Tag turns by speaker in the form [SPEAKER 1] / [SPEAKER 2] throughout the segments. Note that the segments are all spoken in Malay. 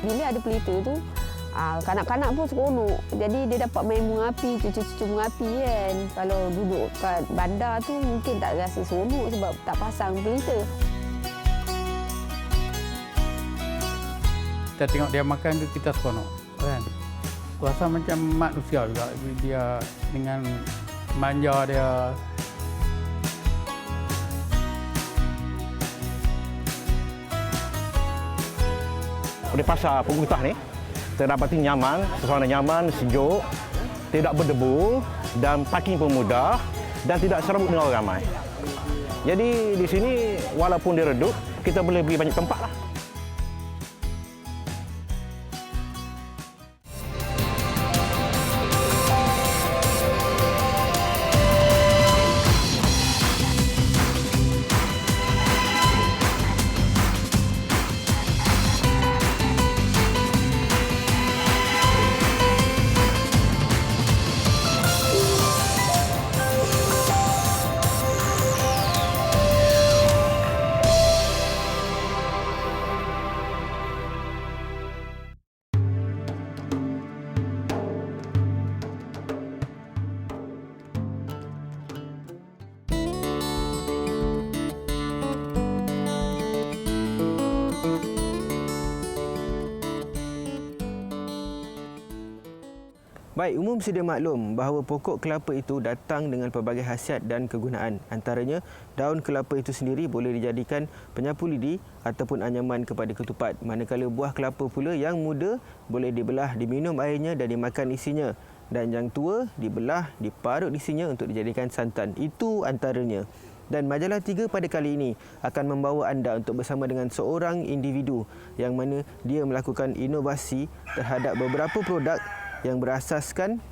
[SPEAKER 1] Bila ada pelita tu, kanak-kanak pun seronok. Jadi dia dapat main bunga api, cucu-cucu bunga api kan. Kalau duduk kat bandar tu mungkin tak rasa seronok sebab tak pasang pelita.
[SPEAKER 2] Kita tengok dia makan tu kita seronok kan. Rasa macam manusia juga dia dengan manja dia.
[SPEAKER 3] Di pasar Pungutah ni terdapati nyaman, suasana nyaman, sejuk, tidak berdebu dan parking pun mudah dan tidak serabut dengan orang ramai. Jadi di sini walaupun dia redup, kita boleh beri banyak tempat lah.
[SPEAKER 4] Baik, umum sedia maklum bahawa pokok kelapa itu datang dengan pelbagai khasiat dan kegunaan. Antaranya, daun kelapa itu sendiri boleh dijadikan penyapu lidi ataupun anyaman kepada ketupat. Manakala buah kelapa pula yang muda boleh dibelah, diminum airnya dan dimakan isinya. Dan yang tua dibelah, diparut isinya untuk dijadikan santan. Itu antaranya. Dan Majalah 3 pada kali ini akan membawa anda untuk bersama dengan seorang individu yang mana dia melakukan inovasi terhadap beberapa produk yang berasaskan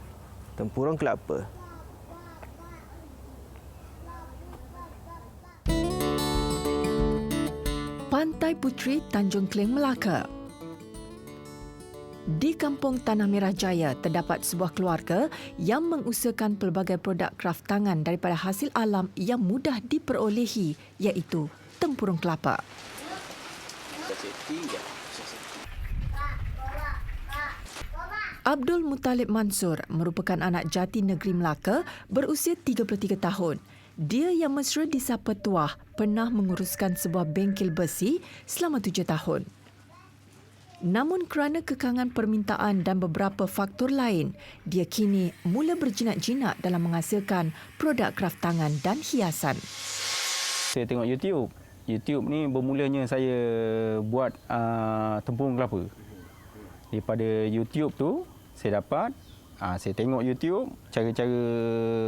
[SPEAKER 4] tempurung kelapa.
[SPEAKER 5] Pantai Puteri, Tanjung Kling, Melaka. Di Kampung Tanah Merah Jaya terdapat sebuah keluarga yang mengusahakan pelbagai produk kraft tangan daripada hasil alam yang mudah diperolehi, iaitu tempurung kelapa. Abdul Muttalib Mansur merupakan anak jati negeri Melaka berusia 33 tahun. Dia yang mesra disapa Tuah pernah menguruskan sebuah bengkel besi selama 7 tahun. Namun kerana kekangan permintaan dan beberapa faktor lain, dia kini mula berjinak-jinak dalam menghasilkan produk kraft tangan dan hiasan.
[SPEAKER 2] Saya tengok YouTube. YouTube ni bermulanya saya buat tempurung kelapa. Daripada YouTube tu, saya dapat, saya tengok YouTube, cara-cara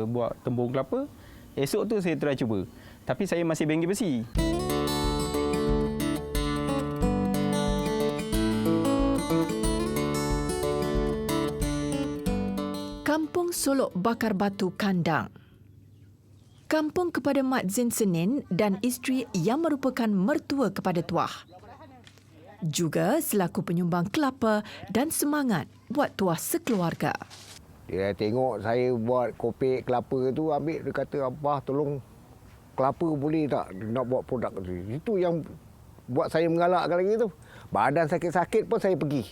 [SPEAKER 2] buat tempurung kelapa. Esok tu saya try cuba. Tapi saya masih bengkel besi.
[SPEAKER 5] Kampung Solok Bakar Batu Kandang. Kampung kepada Mat Zin Senin dan isteri yang merupakan mertua kepada Tuah. Juga selaku penyumbang kelapa dan semangat buat Tuah sekeluarga.
[SPEAKER 6] Dia tengok saya buat kopek kelapa tu, ambil dia kata, "Abah tolong kelapa boleh tak nak buat produk tu." Itu yang buat saya mengalakkan lagi tu. Badan sakit-sakit pun saya pergi.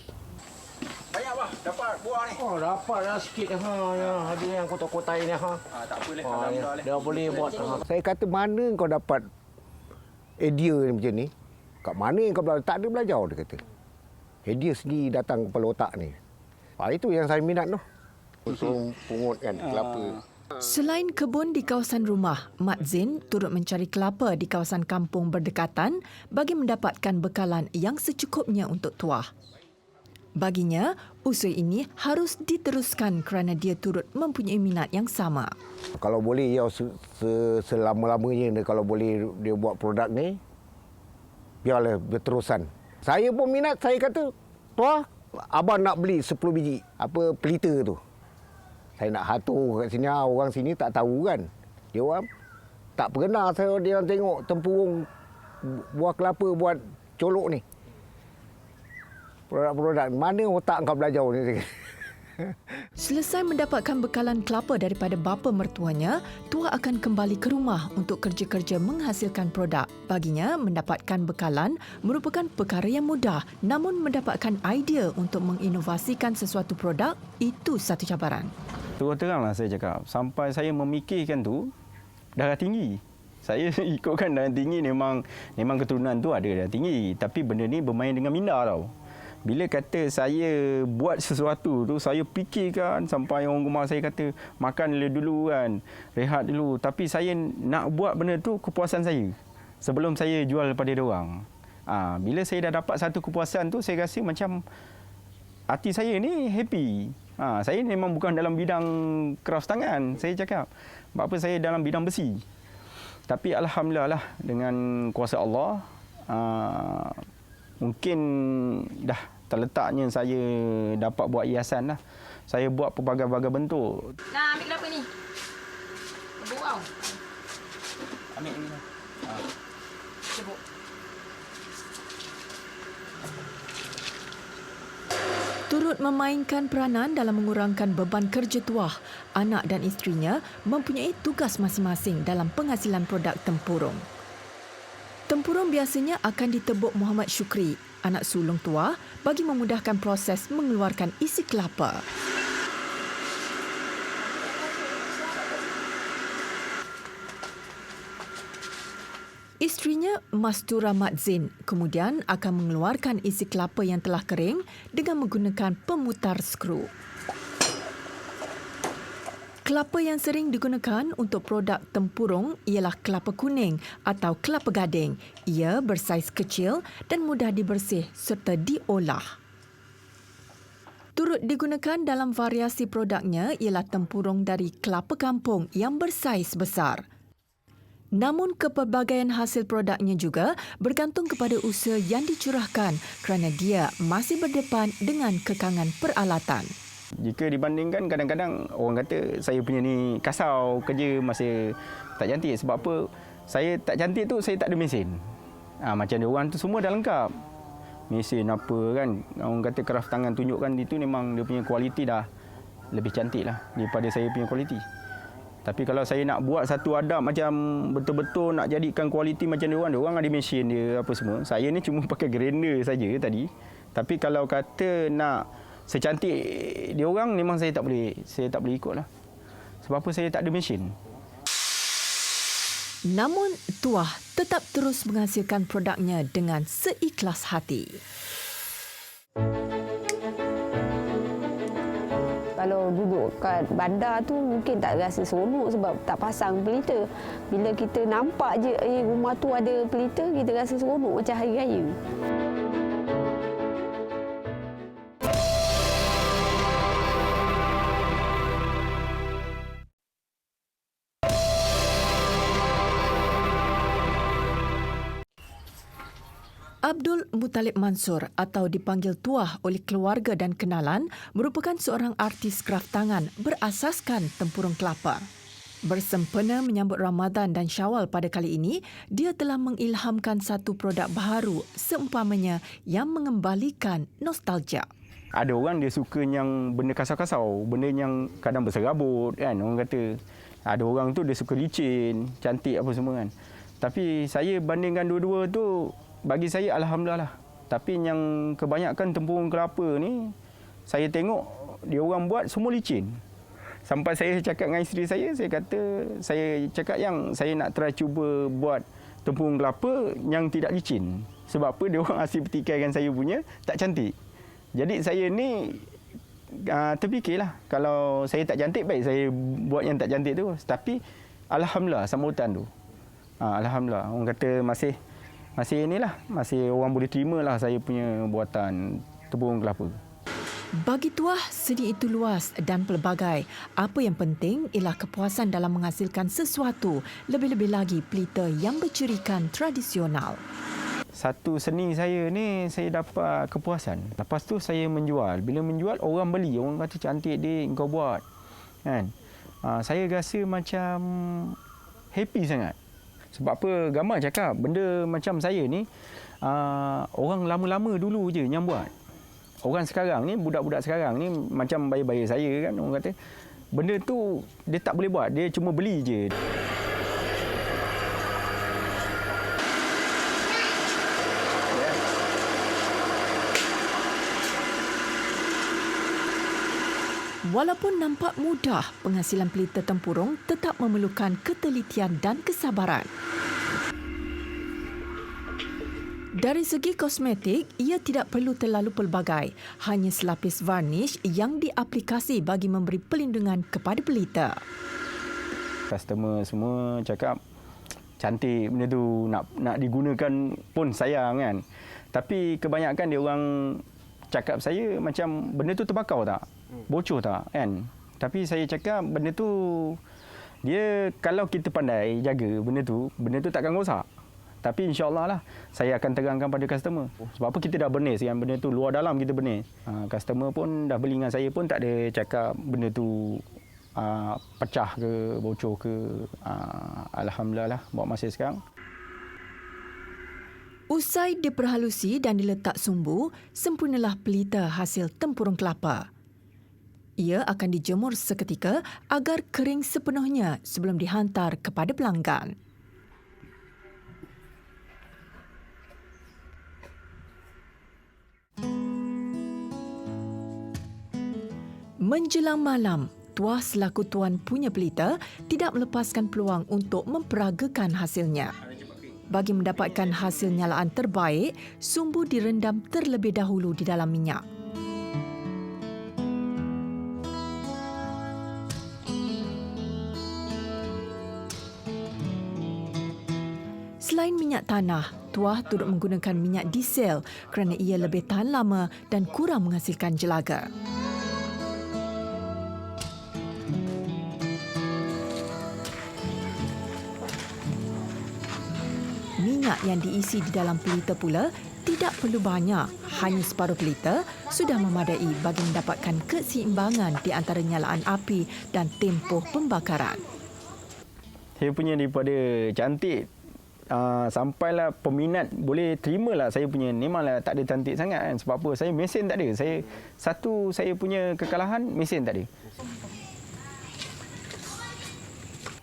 [SPEAKER 3] Banyak bah dapat buah ni.
[SPEAKER 6] Oh, dapat dah sikit ya. Ada yang kotak-kotak ni ha.
[SPEAKER 3] Tak boleh
[SPEAKER 6] Dia boleh buat. Saya kata, "Mana kau dapat idea macam ni? Kat mana kau belajar?" "Tak ada belajar," dia kata. "Idea sendiri datang kepala otak ni." Itu yang saya minat tu. Untuk pungutkan kelapa.
[SPEAKER 5] Selain kebun di kawasan rumah, Mat Zin turut mencari kelapa di kawasan kampung berdekatan bagi mendapatkan bekalan yang secukupnya untuk Tuah. Baginya, usaha ini harus diteruskan kerana dia turut mempunyai minat yang sama.
[SPEAKER 6] Kalau boleh, ya selama-lamanya kalau boleh dia buat produk ni, biarlah berterusan. Saya pun minat, saya kata, "Tuah, abang nak beli 10 biji pelita tu." Saya nak hatur kat sini, orang sini tak tahu kan. Dia orang tak pernah dia orang tengok tempurung buah kelapa buat colok ni. Produk-produk mana otak kau belajar ni?
[SPEAKER 5] Selesai mendapatkan bekalan kelapa daripada bapa mertuanya, Tuah akan kembali ke rumah untuk kerja-kerja menghasilkan produk. Baginya, mendapatkan bekalan merupakan perkara yang mudah, namun mendapatkan idea untuk menginovasikan sesuatu produk, itu satu cabaran.
[SPEAKER 2] Terus teranglah saya cakap, sampai saya memikirkan tu, darah tinggi. Saya ikutkan darah tinggi memang keturunan tu ada darah tinggi. Tapi benda ni bermain dengan minda tau. Bila kata saya buat sesuatu tu, saya fikirkan sampai orang rumah saya kata, makan dulu kan, rehat dulu. Tapi saya nak buat benda tu kepuasan saya. Sebelum saya jual pada diorang. Bila saya dah dapat satu kepuasan tu, saya rasa macam hati saya ni happy. Saya memang bukan dalam bidang craft tangan, saya cakap. Sebab apa saya dalam bidang besi. Tapi alhamdulillah lah, dengan kuasa Allah, mungkin dah terletaknya saya dapat buat hiasan lah. Saya buat pelbagai-bagai bentuk.
[SPEAKER 7] Nah, ambil kelapa ni. Tebuk tau.
[SPEAKER 2] Ambil ni.
[SPEAKER 7] Tebuk.
[SPEAKER 5] Turut memainkan peranan dalam mengurangkan beban kerja Tuah, anak dan isterinya mempunyai tugas masing-masing dalam penghasilan produk tempurung. Tempurung biasanya akan ditebuk Muhammad Syukri, anak sulung Tuah, bagi memudahkan proses mengeluarkan isi kelapa. Isterinya, Mastura Mat Zain, kemudian akan mengeluarkan isi kelapa yang telah kering dengan menggunakan pemutar skru. Kelapa yang sering digunakan untuk produk tempurung ialah kelapa kuning atau kelapa gading. Ia bersaiz kecil dan mudah dibersih serta diolah. Turut digunakan dalam variasi produknya ialah tempurung dari kelapa kampung yang bersaiz besar. Namun kepelbagaian hasil produknya juga bergantung kepada usaha yang dicurahkan kerana dia masih berdepan dengan kekangan peralatan.
[SPEAKER 2] Jika dibandingkan, kadang-kadang orang kata saya punya ni kasau, kerja masih tak cantik. Sebab apa? Saya tak cantik tu, saya tak ada mesin. Macam dia orang tu semua dah lengkap. Mesin apa kan. Orang kata craft tangan tunjukkan itu memang dia punya kualiti dah lebih cantik lah daripada saya punya kualiti. Tapi kalau saya nak buat satu adab macam betul-betul nak jadikan kualiti macam dia orang ada mesin dia apa semua. Saya ni cuma pakai grinder saja tadi. Tapi kalau kata nak secantik dia orang, memang saya tak boleh ikutlah. Sebab apa? Saya tak ada mesin.
[SPEAKER 5] Namun Tuah tetap terus menghasilkan produknya dengan seikhlas hati.
[SPEAKER 1] Kalau duduk kat bandar tu mungkin tak rasa seronok sebab tak pasang pelita. Bila kita nampak je rumah tu ada pelita, kita rasa seronok macam hari raya.
[SPEAKER 5] Abdul Muttalib Mansur atau dipanggil Tuah oleh keluarga dan kenalan merupakan seorang artis kraft tangan berasaskan tempurung kelapa. Bersempena menyambut Ramadan dan Syawal pada kali ini, dia telah mengilhamkan satu produk baharu seumpamanya yang mengembalikan nostalgia.
[SPEAKER 2] Ada orang dia suka yang benda kasar-kasar, benda yang kadang berserabut kan, orang kata. Ada orang tu dia suka licin, cantik apa semua kan. Tapi saya bandingkan dua-dua tu, bagi saya alhamdulillah lah. Tapi yang kebanyakan tempurung kelapa ni, saya tengok dia orang buat semua licin. Sampai saya cakap dengan isteri saya cakap yang saya nak try cuba buat tempurung kelapa yang tidak licin. Sebab apa? Dia orang asyik pertikaikan saya punya tak cantik. Jadi saya ni terfikirlah, kalau saya tak cantik, baik saya buat yang tak cantik tu. Tapi alhamdulillah sambutan tu. Alhamdulillah, orang kata masih orang boleh terima lah saya punya buatan tempurung kelapa.
[SPEAKER 5] Bagi Tuah, seni itu luas dan pelbagai. Apa yang penting ialah kepuasan dalam menghasilkan sesuatu, lebih-lebih lagi pelita yang bercirikan tradisional.
[SPEAKER 2] Satu seni saya ni, saya dapat kepuasan. Lepas tu saya menjual. Bila menjual, orang beli. Orang kata cantik dik, kau buat. Kan? Saya rasa macam happy sangat. Sebab apa? Gambar cakap, benda macam saya ni, orang lama-lama dulu je yang buat. Orang sekarang ni, budak-budak sekarang ni macam bayi-bayi saya kan, orang kata benda tu dia tak boleh buat, dia cuma beli je.
[SPEAKER 5] Walaupun nampak mudah, penghasilan pelita tempurung tetap memerlukan ketelitian dan kesabaran. Dari segi kosmetik, ia tidak perlu terlalu pelbagai. Hanya selapis varnish yang diaplikasi bagi memberi perlindungan kepada pelita.
[SPEAKER 2] Customer semua cakap cantik benda tu, nak digunakan pun sayang kan. Tapi kebanyakan dia orang cakap saya macam benda tu terbakar tak? Bocor tak kan? Tapi saya cakap benda tu dia kalau kita pandai jaga benda tu takkan rosak. Tapi insya-Allah lah saya akan terangkan pada customer. Sebab apa kita dah bernis kan benda tu luar dalam kita bernis. Customer pun dah beli dengan saya pun tak ada cakap benda tu pecah ke bocor ke. Alhamdulillah lah buat masa sekarang.
[SPEAKER 5] Usai diperhalusi dan diletak sumbu, sempurnalah pelita hasil tempurung kelapa. Ia akan dijemur seketika agar kering sepenuhnya sebelum dihantar kepada pelanggan. Menjelang malam, Tuah selaku tuan punya pelita tidak melepaskan peluang untuk memperagakan hasilnya. Bagi mendapatkan hasil nyalaan terbaik, sumbu direndam terlebih dahulu di dalam minyak. Selain minyak tanah, Tuah turut menggunakan minyak diesel kerana ia lebih tahan lama dan kurang menghasilkan jelaga. Minyak yang diisi di dalam pelita pula tidak perlu banyak, hanya separuh pelita sudah memadai bagi mendapatkan keseimbangan di antara nyalaan api dan tempoh pembakaran.
[SPEAKER 2] Saya punya daripada cantik sampailah peminat boleh terimalah saya punya. Memanglah tak ada cantik sangat kan. Sebab apa? Saya mesin tak ada. Saya punya kekalahan mesin tak ada.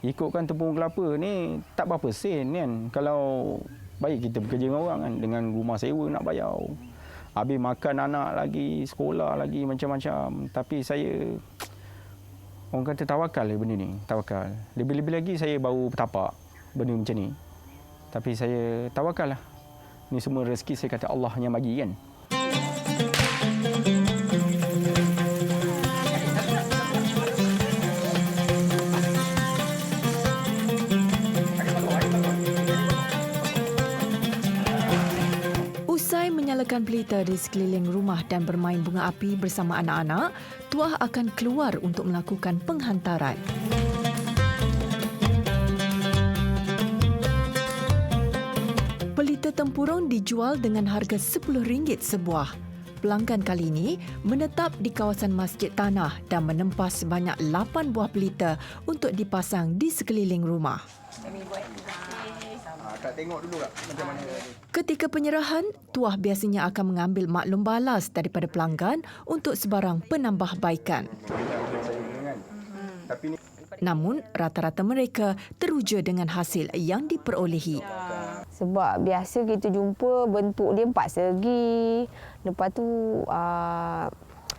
[SPEAKER 2] Ikutkan tempurung kelapa ni tak berapa sen kan. Kalau baik kita bekerja dengan orang kan, dengan rumah sewa nak bayar. Habis makan anak lagi, sekolah lagi, macam-macam. Tapi saya orang kata tawakal benda ni, tawakal. Lebih-lebih lagi saya baru bertapak benda macam ni. Tapi saya tawakal lah. Ni semua rezeki saya kata Allah yang bagi kan.
[SPEAKER 5] Usai menyalakan pelita di sekeliling rumah dan bermain bunga api bersama anak-anak, Tuah akan keluar untuk melakukan penghantaran. Pelita tempurung dijual dengan harga RM10 sebuah. Pelanggan kali ini menetap di kawasan Masjid Tanah dan menempah sebanyak 8 buah pelita untuk dipasang di sekeliling rumah.
[SPEAKER 2] Tak tengok dulu tak macam mana.
[SPEAKER 5] Ketika penyerahan, Tuah biasanya akan mengambil maklum balas daripada pelanggan untuk sebarang penambahbaikan. Namun, rata-rata mereka teruja dengan hasil yang diperolehi.
[SPEAKER 1] Sebab biasa kita jumpa bentuk dia 4 segi. Lepas tu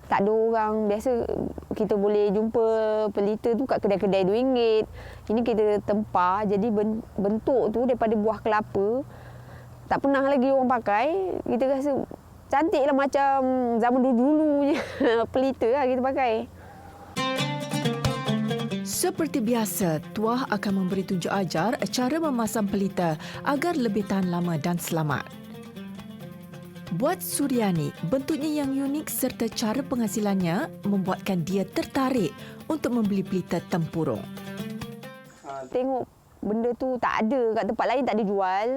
[SPEAKER 1] tak ada orang. Biasa kita boleh jumpa pelita tu kat kedai-kedai RM2. Ini kita tempah, jadi bentuk tu daripada buah kelapa. Tak pernah lagi orang pakai. Kita rasa cantiklah macam zaman dulu-dulu je. Pelita lah kita pakai.
[SPEAKER 5] Seperti biasa, Tuah akan memberi tunjuk ajar cara memasang pelita agar lebih tahan lama dan selamat. Buat Suryani, bentuknya yang unik serta cara penghasilannya membuatkan dia tertarik untuk membeli pelita tempurung.
[SPEAKER 1] Tengok benda tu tak ada kat tempat lain, tak dijual.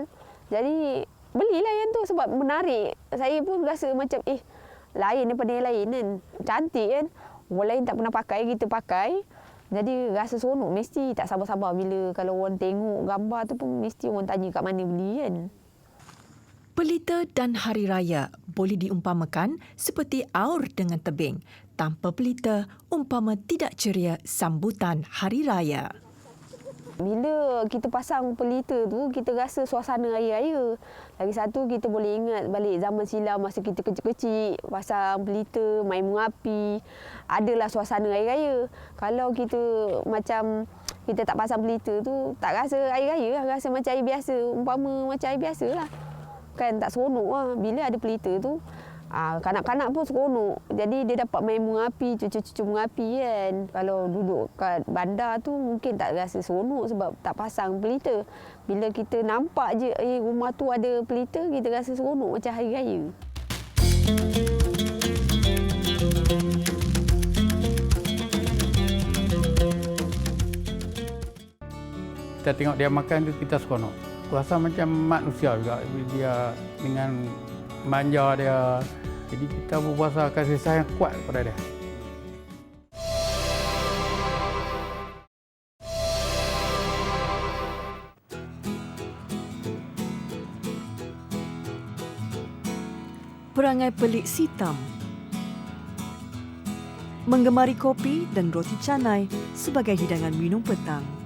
[SPEAKER 1] Jadi belilah yang tu sebab menarik. Saya pun rasa macam lain daripada yang lain kan. Cantik kan. Orang lain tak pernah pakai, kita pakai. Jadi rasa seronok, mesti tak sabar-sabar bila kalau orang tengok gambar tu pun mesti orang tanya kat mana beli kan.
[SPEAKER 5] Pelita dan hari raya boleh diumpamakan seperti aur dengan tebing. Tanpa pelita, umpama tidak ceria sambutan hari raya.
[SPEAKER 1] Bila kita pasang pelita tu, kita rasa suasana hari raya. Lagi satu, kita boleh ingat balik zaman silam masa kita kecil-kecil, pasang pelita, main bunga api. Adalah suasana hari raya. Kalau kita macam kita tak pasang pelita tu, tak rasa hari raya lah, rasa macam hari biasa. Umpama macam hari biasa lah. Kan tak seronok lah. Bila ada pelita tu, kanak-kanak pun seronok. Jadi dia dapat main bunga api, cucu-cucu bunga api kan. Kalau duduk kat bandar tu mungkin tak rasa seronok sebab tak pasang pelita. Bila kita nampak je rumah tu ada pelita, kita rasa seronok macam hari raya.
[SPEAKER 8] Kita tengok dia makan tu kita seronok. Rasa macam manusia juga dia dengan manja dia. Jadi kita berpuasa kasih sayang kuat kepada dia.
[SPEAKER 5] Perangai pelik sitam. Menggemari kopi dan roti canai sebagai hidangan minum petang.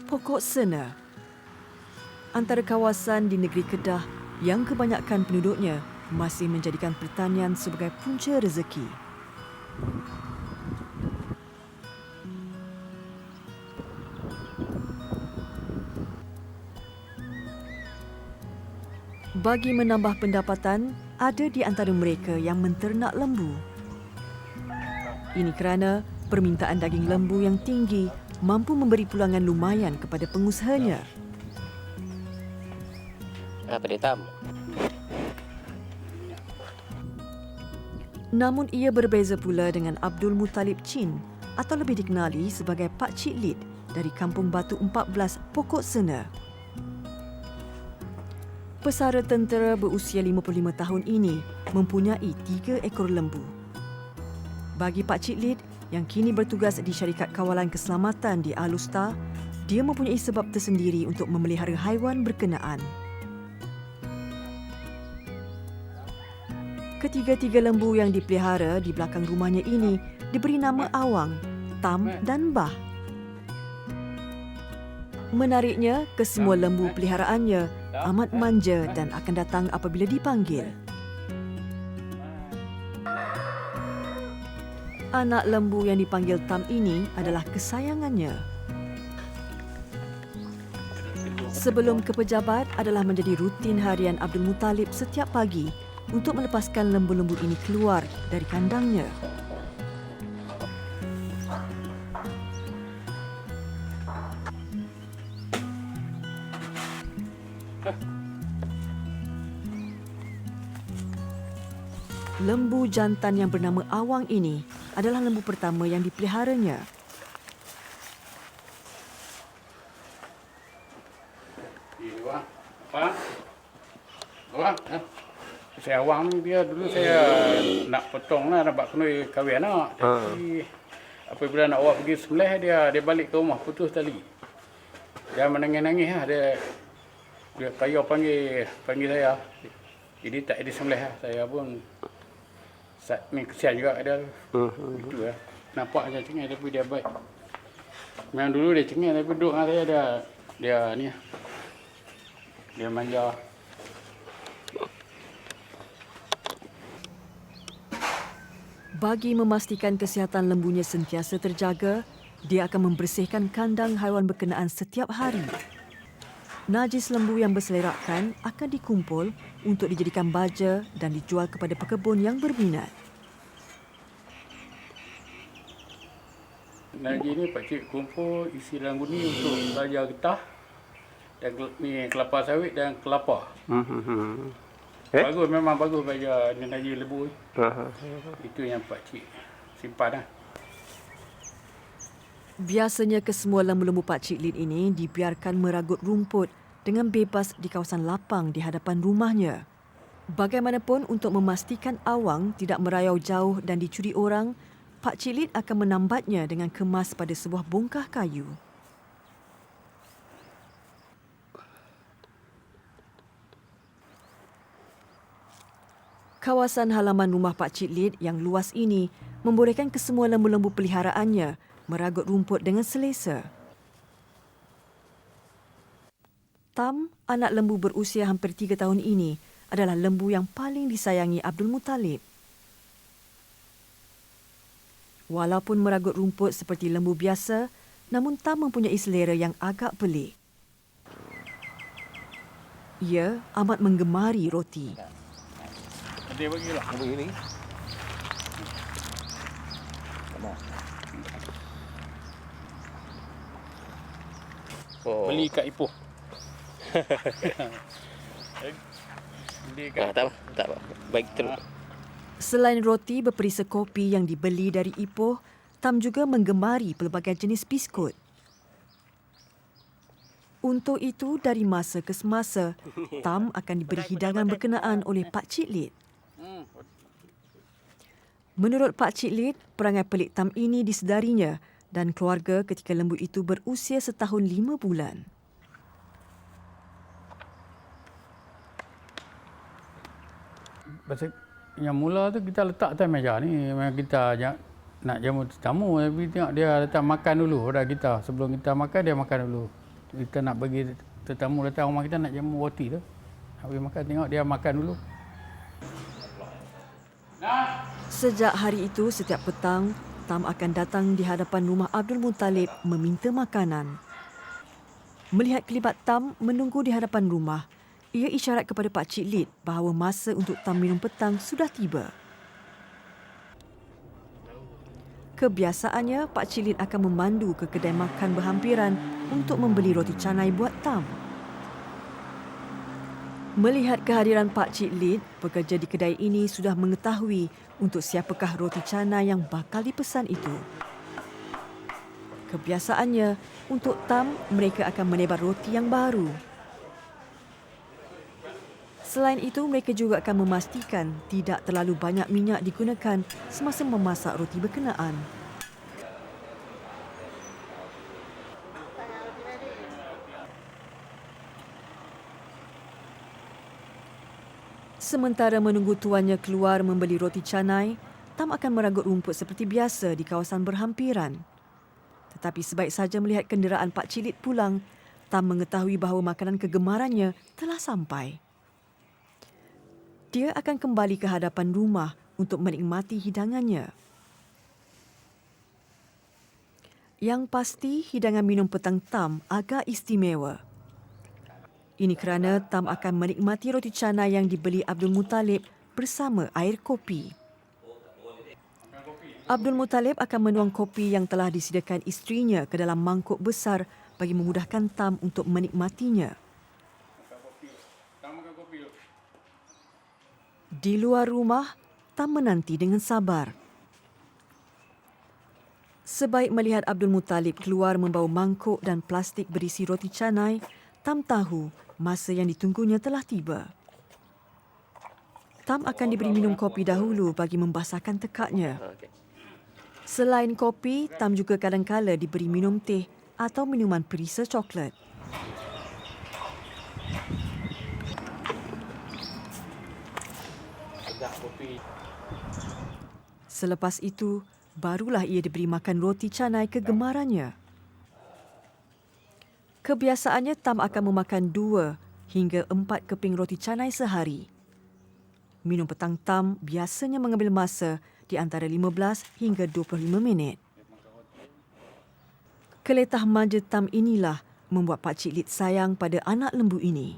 [SPEAKER 5] Pokok Sena, antara kawasan di negeri Kedah yang kebanyakan penduduknya masih menjadikan pertanian sebagai punca rezeki. Bagi menambah pendapatan, ada di antara mereka yang menternak lembu. Ini kerana permintaan daging lembu yang tinggi mampu memberi pulangan lumayan kepada pengusahanya.
[SPEAKER 9] Apa dia tam?
[SPEAKER 5] Namun ia berbeza pula dengan Abdul Muttalib Chin atau lebih dikenali sebagai Pak Cik Lid dari Kampung Batu 14, Pokok Sena. Pesara tentera berusia 55 tahun ini mempunyai 3 ekor lembu. Bagi Pak Cik Lid yang kini bertugas di Syarikat Kawalan Keselamatan di Alustar, dia mempunyai sebab tersendiri untuk memelihara haiwan berkenaan. Ketiga-tiga lembu yang dipelihara di belakang rumahnya ini diberi nama Awang, Tam dan Bah. Menariknya, kesemua lembu peliharaannya amat manja dan akan datang apabila dipanggil. Anak lembu yang dipanggil Tam ini adalah kesayangannya. Sebelum ke pejabat adalah menjadi rutin harian Abdul Muttalib setiap pagi untuk melepaskan lembu-lembu ini keluar dari kandangnya. Lembu jantan yang bernama Awang ini adalah lembu pertama yang dipeliharanya.
[SPEAKER 8] Apa? Awang? Saya Awang ni dia dulu saya nak potong lah, nak buat kena kahwin anak. Tapi apabila nak awak pergi sembelih dia balik ke rumah putus tali. Dia menangis-nangis lah. Dia kaya panggil saya. Jadi tak ada sembelih lah. Saya pun ni kesian juga dia. Itu lah. Nampak macam cengeng tapi dia baik. Memang dulu dia cengeng tapi duduk dengan saya dia ni lah. Dia manja.
[SPEAKER 5] Bagi memastikan kesihatan lembunya sentiasa terjaga, dia akan membersihkan kandang haiwan berkenaan setiap hari. Najis lembu yang berselerakkan akan dikumpul untuk dijadikan baja dan dijual kepada pekebun yang berminat.
[SPEAKER 8] Najis ni pakcik kumpul isi dalam guni untuk baja getah dan ni kelapa sawit dan kelapa. Bagus, memang bagus baja najis lembu. Itu yang pakcik simpan lah.
[SPEAKER 5] Biasanya kesemua lembu-lembu Pak Cik Lit ini dibiarkan meragut rumput dengan bebas di kawasan lapang di hadapan rumahnya. Bagaimanapun untuk memastikan awang tidak merayau jauh dan dicuri orang, Pak Cik Lit akan menambatnya dengan kemas pada sebuah bongkah kayu. Kawasan halaman rumah Pak Cik Lit yang luas ini membolehkan kesemua lembu-lembu peliharaannya meragut rumput dengan selesa. Tam, anak lembu berusia hampir 3 tahun ini, adalah lembu yang paling disayangi Abdul Muttalib. Walaupun meragut rumput seperti lembu biasa, namun Tam mempunyai selera yang agak pelik. Ia amat menggemari roti.
[SPEAKER 8] Dia bagilah.
[SPEAKER 6] Begini.
[SPEAKER 8] Beli kat Ipoh. Beli kat
[SPEAKER 9] tak apa. Baik terus.
[SPEAKER 5] Selain roti berperisa kopi yang dibeli dari Ipoh, Tam juga menggemari pelbagai jenis biskut. Untuk itu, dari masa ke semasa, Tam akan diberi hidangan berkenaan oleh Pak Cik Lit. Menurut Pak Cik Lit, perangai pelik Tam ini disedarinya dan keluarga ketika lembu itu berusia setahun 5 bulan.
[SPEAKER 8] Pasal yang mula tu kita letak atas meja ni, memang kita nak jamu tetamu, tapi tengok dia datang makan dulu dah kita. Sebelum kita makan, dia makan dulu. Kita nak bagi tetamu datang rumah kita nak jamu roti tu. Nak bagi makan, tengok dia makan dulu.
[SPEAKER 5] Sejak hari itu, setiap petang, Tam akan datang di hadapan rumah Abdul Muttalib meminta makanan. Melihat kelibat Tam menunggu di hadapan rumah, ia isyarat kepada Pak Cik Lit bahawa masa untuk Tam minum petang sudah tiba. Kebiasaannya, Pak Cik Lit akan memandu ke kedai makan berhampiran untuk membeli roti canai buat Tam. Melihat kehadiran Pak Cik Lit, pekerja di kedai ini sudah mengetahui untuk siapakah roti canai yang bakal dipesan itu. Kebiasaannya, untuk Tam, mereka akan menebar roti yang baru. Selain itu, mereka juga akan memastikan tidak terlalu banyak minyak digunakan semasa memasak roti berkenaan. Sementara menunggu tuannya keluar membeli roti canai, Tam akan meragut rumput seperti biasa di kawasan berhampiran. Tetapi sebaik saja melihat kenderaan Pak Cik Lit pulang, Tam mengetahui bahawa makanan kegemarannya telah sampai. Dia akan kembali ke hadapan rumah untuk menikmati hidangannya. Yang pasti, hidangan minum petang Tam agak istimewa. Ini kerana Tam akan menikmati roti canai yang dibeli Abdul Muttalib bersama air kopi. Abdul Muttalib akan menuang kopi yang telah disediakan isterinya ke dalam mangkuk besar bagi memudahkan Tam untuk menikmatinya. Di luar rumah, Tam menanti dengan sabar. Sebaik melihat Abdul Muttalib keluar membawa mangkuk dan plastik berisi roti canai, Tam tahu masa yang ditunggunya telah tiba. Tam akan diberi minum kopi dahulu bagi membasahkan tekaknya. Selain kopi, Tam juga kadang-kala diberi minum teh atau minuman perisa coklat. Selepas itu, barulah ia diberi makan roti canai kegemarannya. Kebiasaannya, Tam akan memakan 2 hingga 4 keping roti canai sehari. Minum petang Tam biasanya mengambil masa di antara 15 hingga 25 minit. Keletah manja Tam inilah membuat Pak Cik Lit sayang pada anak lembu ini.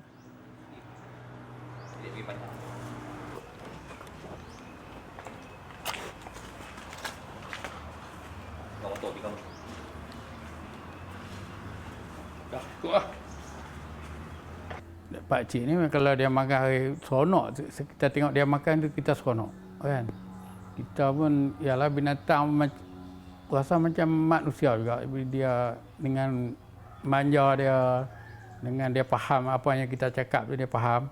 [SPEAKER 8] Dah cukup lah. Pak Cik ni kalau dia makan seronok, kita tengok dia makan tu kita seronok kan. Kita pun ialah binatang rasa macam manusia juga. Dia dengan manja dia, dengan dia faham apa yang kita cakap tu, dia faham.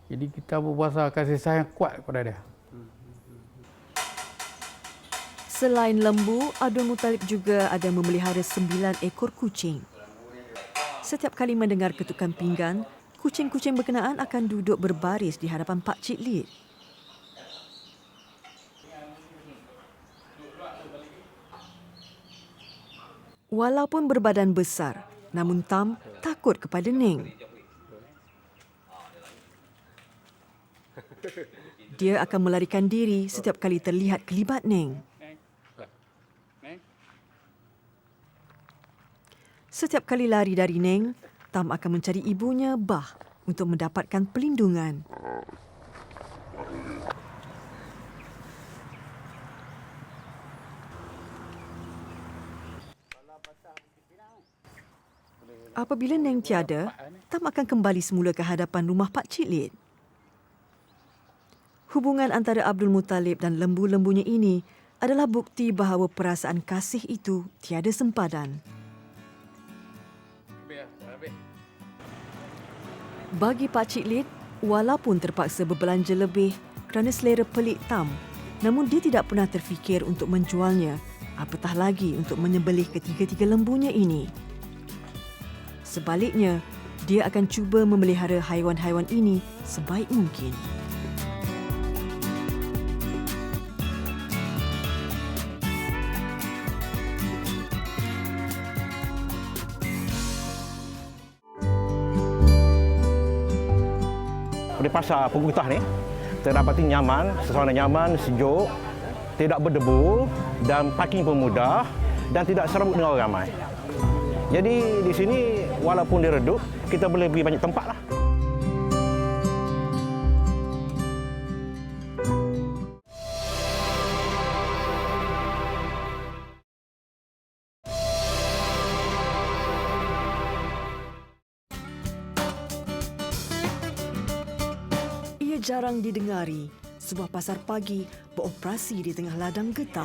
[SPEAKER 8] Jadi kita berpuasa kasih sayang kuat kepada dia.
[SPEAKER 5] Selain lembu, Abdul Muttalib juga ada memelihara 9 ekor kucing. Setiap kali mendengar ketukan pinggan, kucing-kucing berkenaan akan duduk berbaris di hadapan Pak Cik Lid. Walaupun berbadan besar, namun Tam takut kepada Neng. Dia akan melarikan diri setiap kali terlihat kelibat Neng. Setiap kali lari dari Neng, Tam akan mencari ibunya Bah untuk mendapatkan perlindungan. Apabila Neng tiada, Tam akan kembali semula ke hadapan rumah Pak Cik Lid. Hubungan antara Abdul Muttalib dan lembu-lembunya ini adalah bukti bahawa perasaan kasih itu tiada sempadan. Bagi Pak Cik Lid, walaupun terpaksa berbelanja lebih kerana selera pelik Tam, namun dia tidak pernah terfikir untuk menjualnya, apatah lagi untuk menyembelih ketiga-tiga lembunya ini. Sebaliknya, dia akan cuba memelihara haiwan-haiwan ini sebaik mungkin.
[SPEAKER 3] Di pasar Pengutah ni terdapati nyaman, suasana nyaman, sejuk, tidak berdebu dan parking pun mudah dan tidak serabut dengan orang ramai. Jadi di sini walaupun dia redup, kita boleh pergi banyak tempat lah.
[SPEAKER 5] Ia jarang didengari. Sebuah pasar pagi beroperasi di tengah ladang getah.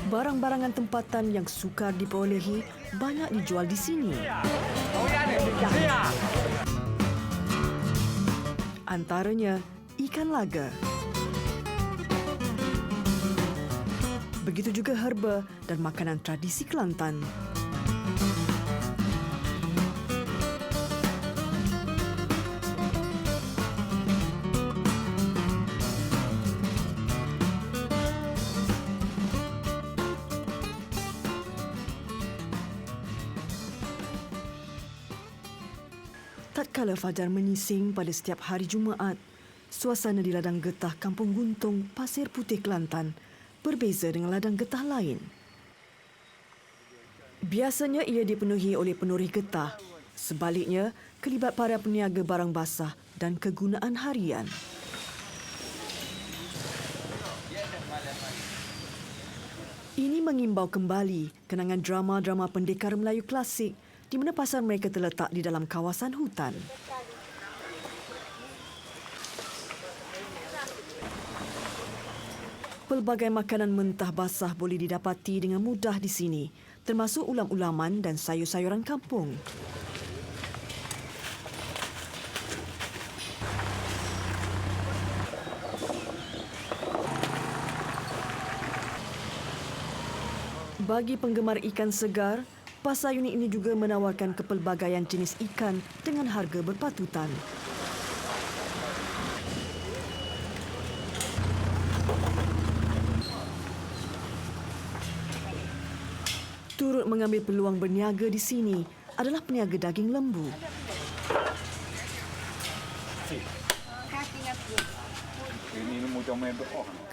[SPEAKER 5] Barang-barangan tempatan yang sukar diperolehi banyak dijual di sini. Antaranya ikan laga. Begitu juga herba dan makanan tradisi Kelantan. Tatkala fajar menyising pada setiap hari Jumaat, suasana di ladang getah Kampung Guntung, Pasir Putih, Kelantan berbeza dengan ladang getah lain. Biasanya ia dipenuhi oleh penoreh getah. Sebaliknya, kelibat para peniaga barang basah dan kegunaan harian. Ini mengimbau kembali kenangan drama-drama pendekar Melayu klasik di mana pasar mereka terletak di dalam kawasan hutan. Pelbagai makanan mentah basah boleh didapati dengan mudah di sini, termasuk ulam-ulaman dan sayur-sayuran kampung. Bagi penggemar ikan segar, pasar unik ini juga menawarkan kepelbagaian jenis ikan dengan harga berpatutan. Turut mengambil peluang berniaga di sini adalah peniaga daging lembu.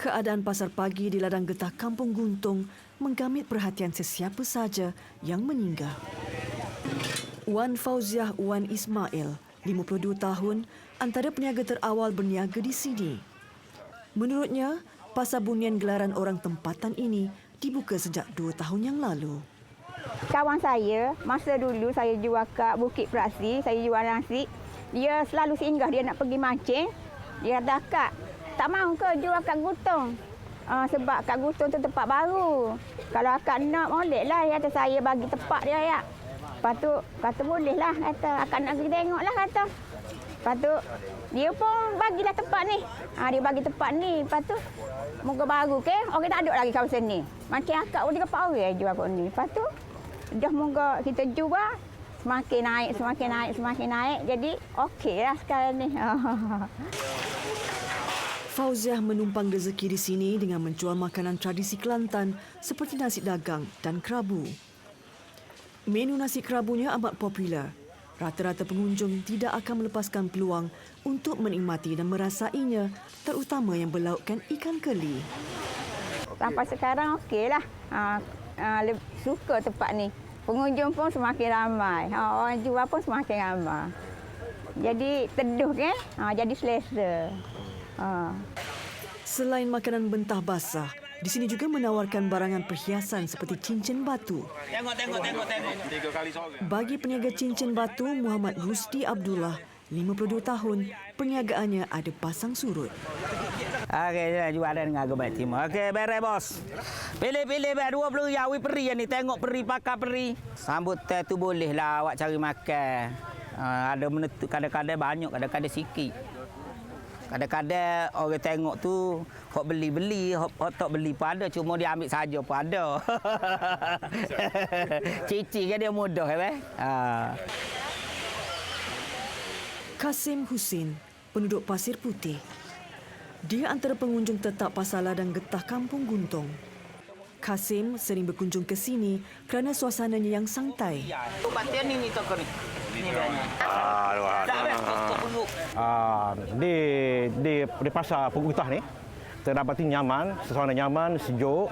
[SPEAKER 5] Keadaan pasar pagi di ladang getah Kampung Guntung menggamit perhatian sesiapa saja yang menginggah. Wan Fauziah Wan Ismail, 52 tahun, antara peniaga terawal berniaga di sini. Menurutnya, pasar bunian gelaran orang tempatan ini dibuka sejak 2 tahun yang lalu.
[SPEAKER 9] Kawan saya, masa dulu saya jual kat Bukit Prasi, saya jual nasi. Dia selalu singgah, dia nak pergi mancing. Dia kata, "Kak, tak mahu ke jual kat Guntung? Sebab kat Gusung tu tempat baru. Kalau akak nak bolehlah, dia kata saya bagi tempat dia ya. Lepas tu kata bolehlah, kata akak nak pergi tengoklah kata. Lepas tu dia pun bagilah tempat ni. Dia bagi tempat ni. Lepas tu muka baru ke, orang tak ada lagi kawasan ni. Macam akak pun 3-4 orang jual kat ni. Lepas tu dah muka kita jual semakin naik. Jadi okeylah sekarang ni.
[SPEAKER 5] Fauziah menumpang rezeki di sini dengan menjual makanan tradisi Kelantan seperti nasi dagang dan kerabu. Menu nasi kerabunya amat popular. Rata-rata pengunjung tidak akan melepaskan peluang untuk menikmati dan merasainya, terutama yang berlaukkan ikan keli.
[SPEAKER 9] Sampai sekarang okeylah. Suka tempat ni. Pengunjung pun semakin ramai. Orang jual pun semakin ramai. Jadi teduh kan? Jadi selesa.
[SPEAKER 5] Selain makanan bentah basah, di sini juga menawarkan barangan perhiasan seperti cincin batu.
[SPEAKER 3] Tengok. 3 kali sore.
[SPEAKER 5] Bagi peniaga cincin batu Muhammad Rusdi Abdullah, 52 tahun, perniagaannya ada pasang surut.
[SPEAKER 10] Okey, jual ada dengan harga baik timur. Okey, beres bos. Pilih-pilih baik 20 ribu peri ni. Tengok peri, pakai peri. Sambut teh tu bolehlah awak cari makan. Ada menentu, kadang-kadang banyak, kadang-kadang sikit. Kadang-kadang orang tengok tu, hok beli-beli, hok tak beli pun ada. Cuma dia ambil saja pun ada. Cici kan dia mudah.
[SPEAKER 5] Kasim Husin, penduduk Pasir Putih. Dia antara pengunjung tetap Pasar Ladang Getah Kampung Guntong. Kasim sering berkunjung ke sini kerana suasananya yang santai.
[SPEAKER 10] Batian ni toko ni.
[SPEAKER 3] Di pasar Pokok Getah ni terdapati nyaman, suasana nyaman, sejuk,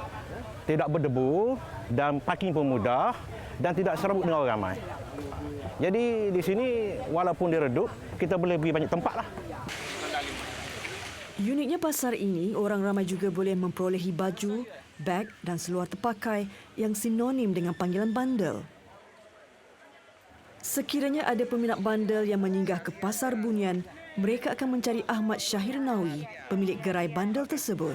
[SPEAKER 3] tidak berdebu dan parking pun mudah dan tidak serabut dengan orang ramai. Jadi di sini walaupun dia redup, kita boleh pergi banyak tempat lah.
[SPEAKER 5] Uniknya pasar ini, orang ramai juga boleh memperolehi baju, beg dan seluar terpakai yang sinonim dengan panggilan bandel. Sekiranya ada peminat bandel yang menyinggah ke Pasar Bunian, mereka akan mencari Ahmad Syahir Nawi, pemilik gerai bandel tersebut.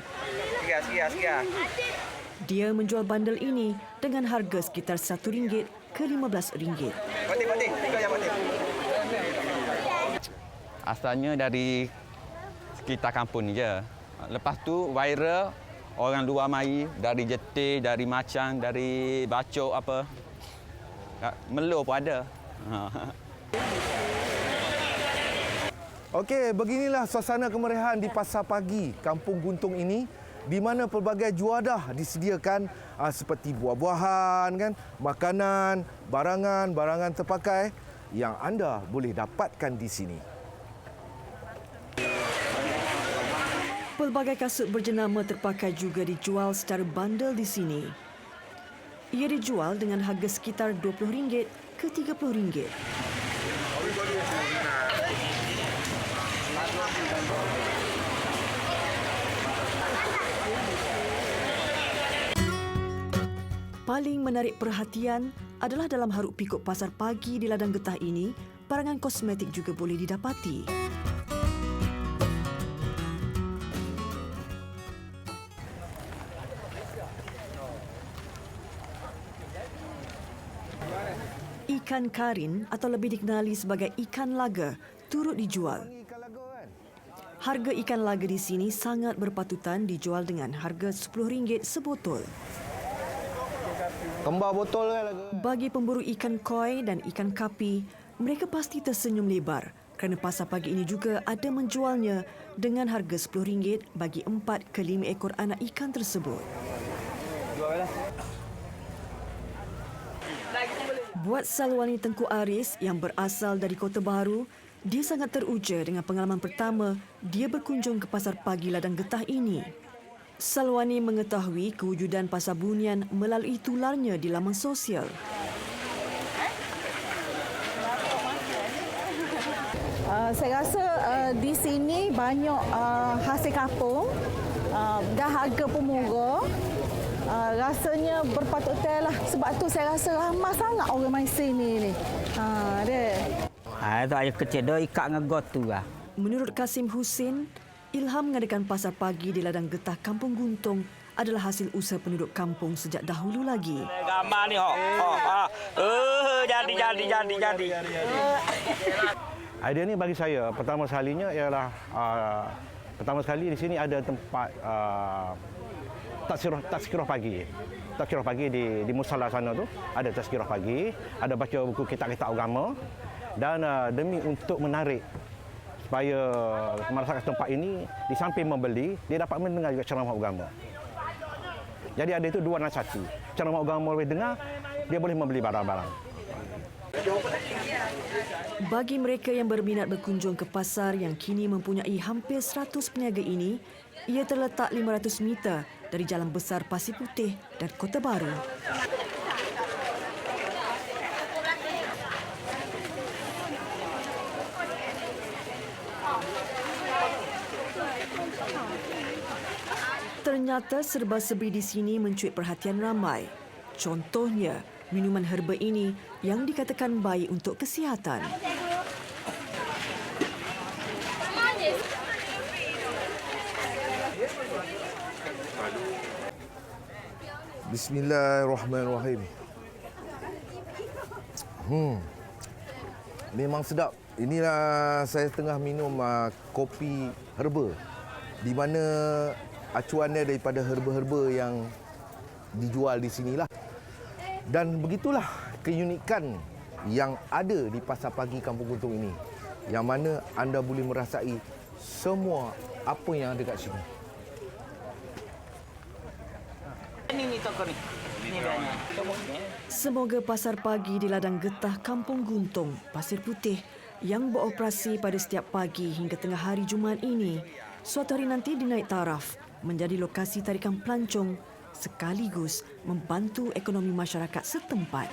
[SPEAKER 5] Dia menjual bandel ini dengan harga sekitar RM1 ke RM15.
[SPEAKER 11] Asalnya dari sekitar kampung ni je. Lepas tu viral, orang luar mari dari Jetir, dari Macang, dari Bacok apa. Melo pun ada.
[SPEAKER 12] Okey, beginilah suasana kemeriahan di Pasar Pagi Kampung Guntong ini, di mana pelbagai juadah disediakan seperti buah-buahan, kan, makanan, barangan terpakai yang anda boleh dapatkan di sini.
[SPEAKER 5] Pelbagai kasut berjenama terpakai juga dijual secara bandel di sini. Ia dijual dengan harga sekitar RM20 ke RM30. Paling menarik perhatian adalah dalam haruk pikuk pasar pagi di Ladang Getah ini, barangan kosmetik juga boleh didapati. Ikan karin atau lebih dikenali sebagai ikan laga turut dijual. Harga ikan laga di sini sangat berpatutan dijual dengan harga RM10 sebotol.
[SPEAKER 12] Kembar botol kan laga.
[SPEAKER 5] Bagi pemburu ikan koi dan ikan kapi, mereka pasti tersenyum lebar kerana pasar pagi ini juga ada menjualnya dengan harga RM10 bagi 4 ke 5 ekor anak ikan tersebut. Buat Salwani Tengku Aris yang berasal dari Kota Baru, dia sangat teruja dengan pengalaman pertama dia berkunjung ke pasar pagi Ladang Getah ini. Salwani mengetahui kewujudan Pasar Bunian melalui tularnya di laman sosial.
[SPEAKER 13] Saya rasa di sini banyak hasil kampung, dah harga pun murah. Rasanya berpatut lah. Sebab tu saya rasa ramai sangat orang main sini ni.
[SPEAKER 10] Itu ayah kecil dah ikat dengan got tu
[SPEAKER 5] Menurut Kasim Husin, ilham mengadakan pasar pagi di Ladang Getah Kampung Guntong adalah hasil usaha penduduk kampung sejak dahulu lagi.
[SPEAKER 10] Gambar ni, jadi.
[SPEAKER 3] Idea ni bagi saya pertama sekalinya ialah pertama sekali di sini ada tempat tazkirah pagi. Tazkirah pagi di musala sana tu ada tazkirah pagi, ada baca buku kitab-kitab agama dan demi untuk menarik supaya masyarakat tempat ini di samping membeli dia dapat mendengar juga ceramah agama. Jadi ada itu dua dan satu. Ceramah agama boleh dengar, dia boleh membeli barang-barang.
[SPEAKER 5] Bagi mereka yang berminat berkunjung ke pasar yang kini mempunyai hampir 100 peniaga ini, ia terletak 500 meter dari Jalan Besar Pasir Putih dan Kota Baru. Ternyata serba-serbi di sini mencuit perhatian ramai. Contohnya, minuman herba ini yang dikatakan baik untuk kesihatan.
[SPEAKER 12] Bismillahirrahmanirrahim. Memang sedap. Inilah saya tengah minum kopi herba di mana acuannya daripada herba-herba yang dijual di sinilah. Dan begitulah keunikan yang ada di Pasar Pagi Kampung Guntung ini, yang mana anda boleh merasai semua apa yang ada kat sini.
[SPEAKER 10] Ini toko ni.
[SPEAKER 5] Semoga Pasar Pagi di Ladang Getah Kampung Guntung, Pasir Putih yang beroperasi pada setiap pagi hingga tengah hari Jumaat ini, suatu hari nanti dinaik taraf menjadi lokasi tarikan pelancong sekaligus membantu ekonomi masyarakat setempat.